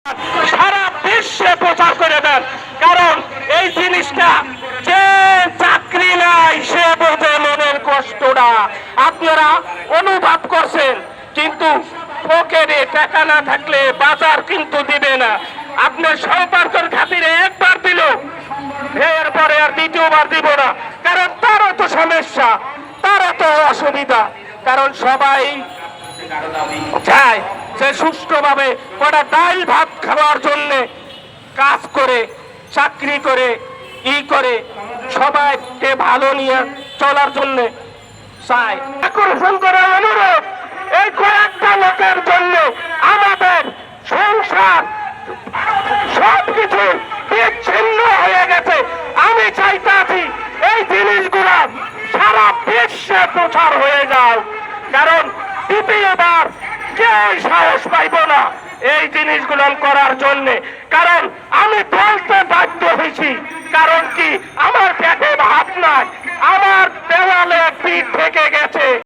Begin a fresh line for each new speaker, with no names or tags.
সারা বিশ্বে প্রচার করে দেন। কারণ এই জিনিসটা যে চাকরি নাই সে বোঝে মনের কষ্টটা। আপনারা অনুভব করছেন, কিন্তু পকেটে টাকা না থাকলে বাজার কিন্তু দিবে না। আপনার সম্পর্কের খাতিরে একবার দিল, এরপরে আর দ্বিতীয়বার দিব না। কারণ তারও তো সমস্যা, তারও তো অসুবিধা। কারণ সবাই চায় যে সুষ্ঠুভাবে কটা ডাল ভাত খাওয়ার জন্য কাজ করে, চাকরি করে, করে সবাইকে ভালো নিয়ে চলার জন্য চায়। আকর্ষণ করার অনুরোধ, এই কয়েকটা লোকের জন্য আমাদের সংসার সবকিছু বিচ্ছিন্ন হয়ে গেছে। আমি চাইতাছি এই জিনিসগুলো সারা বিশ্বে প্রচার হয়ে যাও। কারণ দ্বিতীয়বার কেউ সাহস পাইব না এই জিনিসগুলো করার জন্য। কারণ আমি বলতে বাধ্য হয়েছি, কারণ কি আমার পেটে ভাত নাই, আমার দেওয়ালে পিঠ থেকে গেছে।